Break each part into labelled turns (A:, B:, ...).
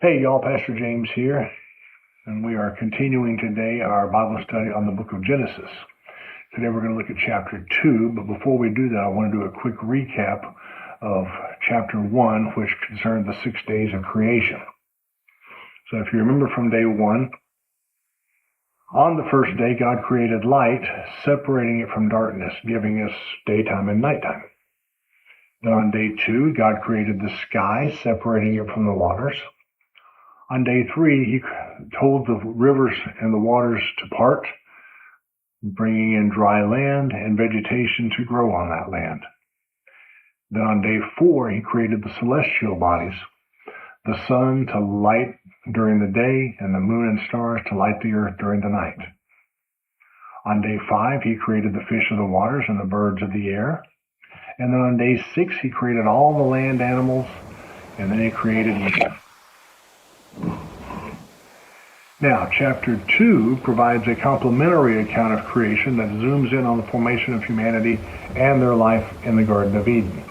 A: Hey y'all, Pastor James here, and we are continuing today our Bible study on the book of Genesis. Today we're going to look at chapter 2, but before we do that, I want to do a quick recap of chapter 1, which concerned the 6 days of creation. So if you remember from day 1, on the first day God created light, separating it from darkness, giving us daytime and nighttime. Then on day 2, God created the sky, separating it from the waters. On day 3, he told the rivers and the waters to part, bringing in dry land and vegetation to grow on that land. Then on day 4, he created the celestial bodies, the sun to light during the day and the moon and stars to light the earth during the night. On day 5, he created the fish of the waters and the birds of the air. And then on day 6, he created all the land animals, and then he created Eve. Now, chapter 2 provides a complementary account of creation that zooms in on the formation of humanity and their life in the Garden of Eden.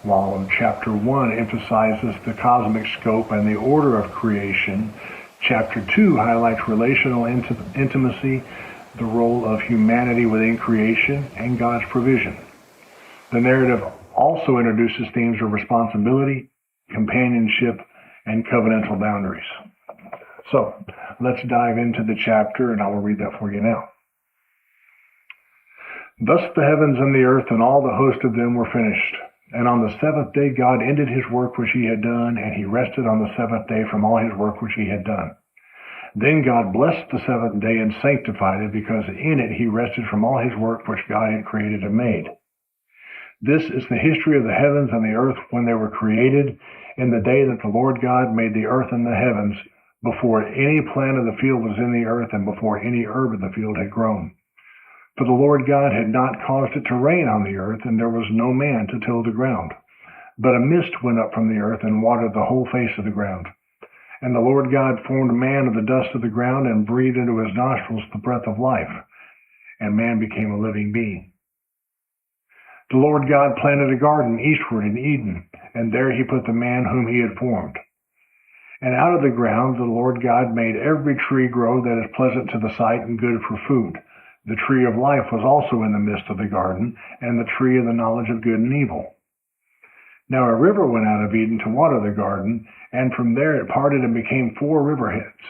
A: While chapter 1 emphasizes the cosmic scope and the order of creation, chapter 2 highlights relational intimacy, the role of humanity within creation, and God's provision. The narrative also introduces themes of responsibility, companionship, and covenantal boundaries. So, let's dive into the chapter, and I will read that for you now. Thus the heavens and the earth and all the host of them were finished. And on the seventh day God ended his work which he had done, and he rested on the seventh day from all his work which he had done. Then God blessed the seventh day and sanctified it, because in it he rested from all his work which God had created and made. This is the history of the heavens and the earth when they were created, in the day that the Lord God made the earth and the heavens, before any plant of the field was in the earth, and before any herb of the field had grown. For the Lord God had not caused it to rain on the earth, and there was no man to till the ground. But a mist went up from the earth and watered the whole face of the ground. And the Lord God formed man of the dust of the ground, and breathed into his nostrils the breath of life, and man became a living being. The Lord God planted a garden eastward in Eden, and there he put the man whom he had formed. And out of the ground the Lord God made every tree grow that is pleasant to the sight and good for food. The tree of life was also in the midst of the garden, and the tree of the knowledge of good and evil. Now a river went out of Eden to water the garden, and from there it parted and became 4 riverheads.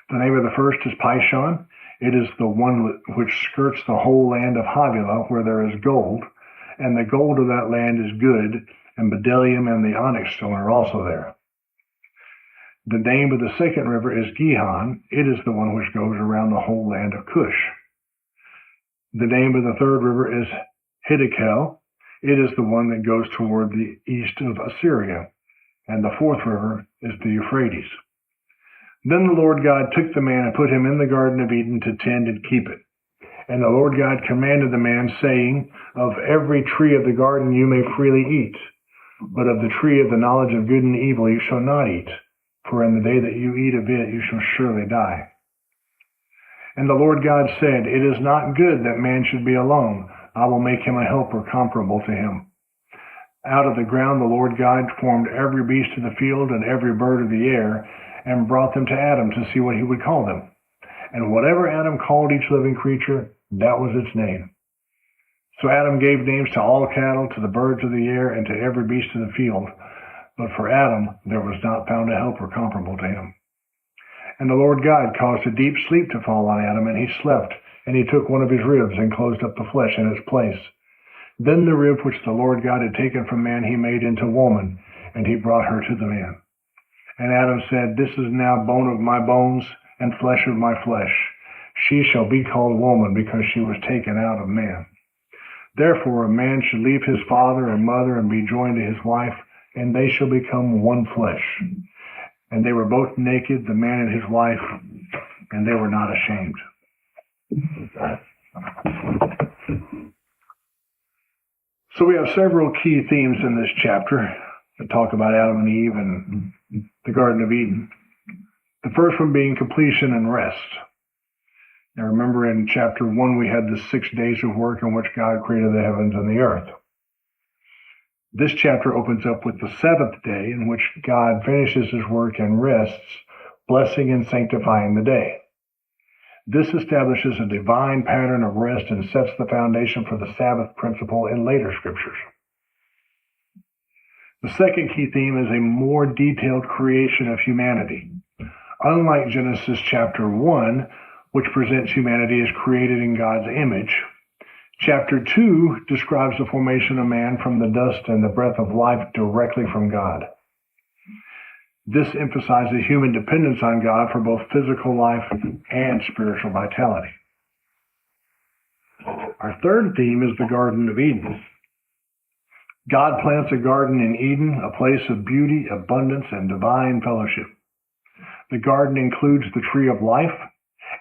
A: The name of the first is Pishon. It is the one which skirts the whole land of Havilah, where there is gold, and the gold of that land is good, and bdellium and the onyx stone are also there. The name of the second river is Gihon. It is the one which goes around the whole land of Cush. The name of the third river is Hiddekel. It is the one that goes toward the east of Assyria. And the fourth river is the Euphrates. Then the Lord God took the man and put him in the Garden of Eden to tend and keep it. And the Lord God commanded the man, saying, Of every tree of the garden you may freely eat, but of the tree of the knowledge of good and evil you shall not eat. For in the day that you eat of it, you shall surely die. And the Lord God said, It is not good that man should be alone. I will make him a helper comparable to him. Out of the ground the Lord God formed every beast of the field and every bird of the air, and brought them to Adam to see what he would call them. And whatever Adam called each living creature, that was its name. So Adam gave names to all cattle, to the birds of the air, and to every beast of the field. But for Adam there was not found a helper comparable to him. And the Lord God caused a deep sleep to fall on Adam, and he slept. And he took one of his ribs and closed up the flesh in its place. Then the rib which the Lord God had taken from man he made into woman, and he brought her to the man. And Adam said, This is now bone of my bones and flesh of my flesh. She shall be called woman, because she was taken out of man. Therefore a man should leave his father and mother and be joined to his wife, and they shall become one flesh. And they were both naked, the man and his wife, and they were not ashamed. So we have several key themes in this chapter that talk about Adam and Eve and the Garden of Eden. The first one being completion and rest. Now remember in chapter 1 we had the 6 days of work in which God created the heavens and the earth. This chapter opens up with the seventh day, in which God finishes his work and rests, blessing and sanctifying the day. This establishes a divine pattern of rest and sets the foundation for the Sabbath principle in later scriptures. The second key theme is a more detailed creation of humanity. Unlike Genesis chapter 1, which presents humanity as created in God's image, chapter 2 describes the formation of man from the dust and the breath of life directly from God. This emphasizes human dependence on God for both physical life and spiritual vitality. Our third theme is the Garden of Eden. God plants a garden in Eden, a place of beauty, abundance, and divine fellowship. The garden includes the tree of life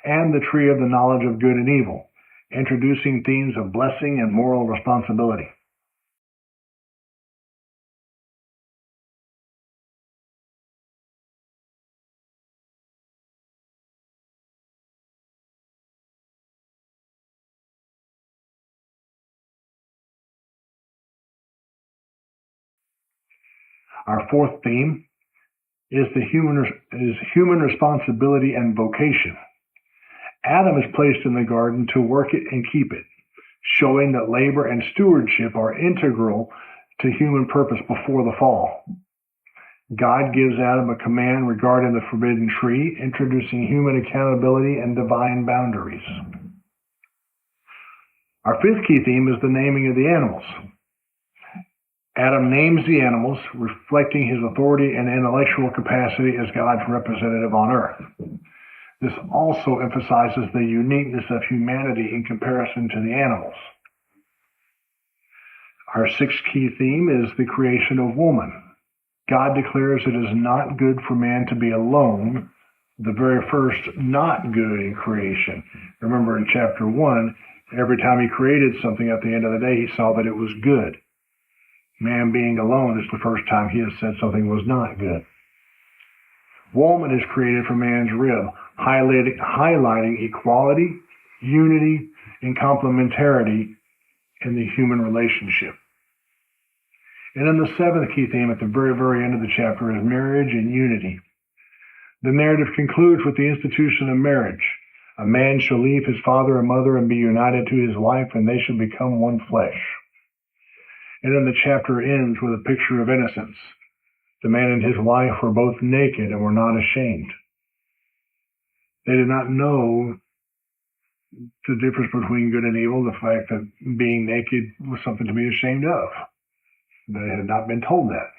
A: and the tree of the knowledge of good and evil, introducing themes of blessing and moral responsibility. Our fourth theme is human responsibility and vocation. Adam is placed in the garden to work it and keep it, showing that labor and stewardship are integral to human purpose before the fall. God gives Adam a command regarding the forbidden tree, introducing human accountability and divine boundaries. Our fifth key theme is the naming of the animals. Adam names the animals, reflecting his authority and intellectual capacity as God's representative on earth. This also emphasizes the uniqueness of humanity in comparison to the animals. Our sixth key theme is the creation of woman. God declares it is not good for man to be alone, the very first not good in creation. Remember in chapter 1, every time he created something at the end of the day, he saw that it was good. Man being alone is the first time he has said something was not good. Woman is created from man's rib, highlighting equality, unity, and complementarity in the human relationship. And then the seventh key theme at the very, very end of the chapter is marriage and unity. The narrative concludes with the institution of marriage. A man shall leave his father and mother and be united to his wife, and they shall become one flesh. And then the chapter ends with a picture of innocence. The man and his wife were both naked and were not ashamed. They did not know the difference between good and evil, the fact that being naked was something to be ashamed of. They had not been told that.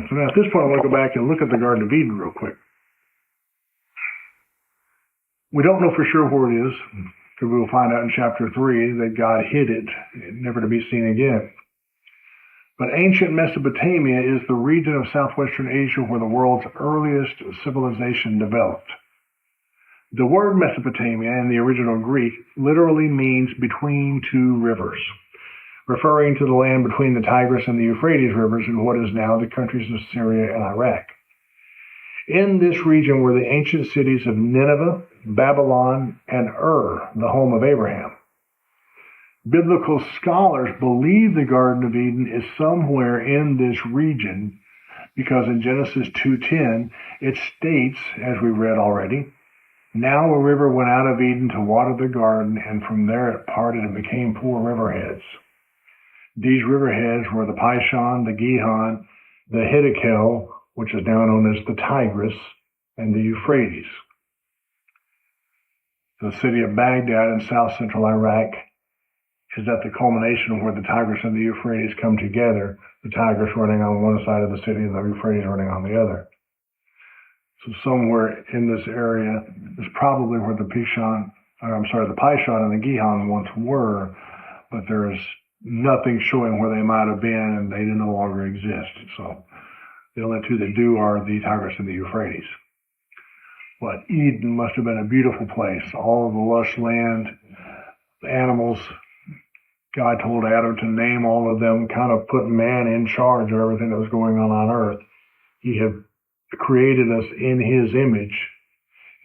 A: So now at this point I want to go back and look at the Garden of Eden real quick. We don't know for sure where it is, because we will find out in chapter 3 that God hid it, never to be seen again. But ancient Mesopotamia is the region of southwestern Asia where the world's earliest civilization developed. The word Mesopotamia in the original Greek literally means between two rivers, referring to the land between the Tigris and the Euphrates rivers in what is now the countries of Syria and Iraq. In this region were the ancient cities of Nineveh, Babylon, and Ur, the home of Abraham. Biblical scholars believe the Garden of Eden is somewhere in this region because in Genesis 2:10 it states, as we read already, "Now a river went out of Eden to water the garden, and from there it parted and became 4 riverheads." These riverheads were the Pishon, the Gihon, the Hiddekel, which is now known as the Tigris, and the Euphrates. The city of Baghdad in south-central Iraq is at the culmination where the Tigris and the Euphrates come together, the Tigris running on one side of the city and the Euphrates running on the other. So somewhere in this area is probably where the Pishon and the Gihon once were, but there is nothing showing where they might have been, and they no longer exist. So the only two that do are the Tigris and the Euphrates. But Eden must have been a beautiful place. All of the lush land, the animals. God told Adam to name all of them, kind of put man in charge of everything that was going on earth. He had created us in his image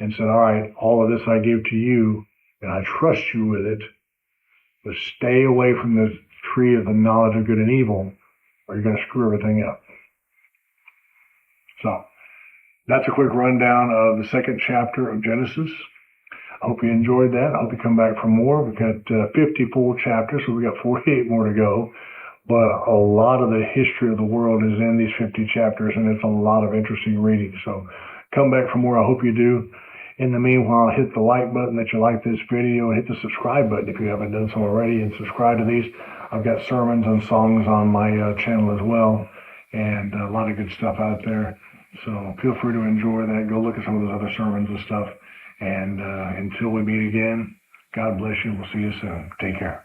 A: and said, all right, all of this I give to you, and I trust you with it. But stay away from the tree of the knowledge of good and evil, or you're going to screw everything up. So that's a quick rundown of the second chapter of Genesis. I hope you enjoyed that. I hope you come back for more. We've got 50 full chapters, so we've got 48 more to go. But a lot of the history of the world is in these 50 chapters, and it's a lot of interesting reading. So come back for more. I hope you do. In the meanwhile, hit the like button that you like this video, and hit the subscribe button if you haven't done so already, and subscribe to these. I've got sermons and songs on my channel as well, and a lot of good stuff out there. So feel free to enjoy that. Go look at some of those other sermons and stuff. And until we meet again, God bless you. We'll see you soon. Take care.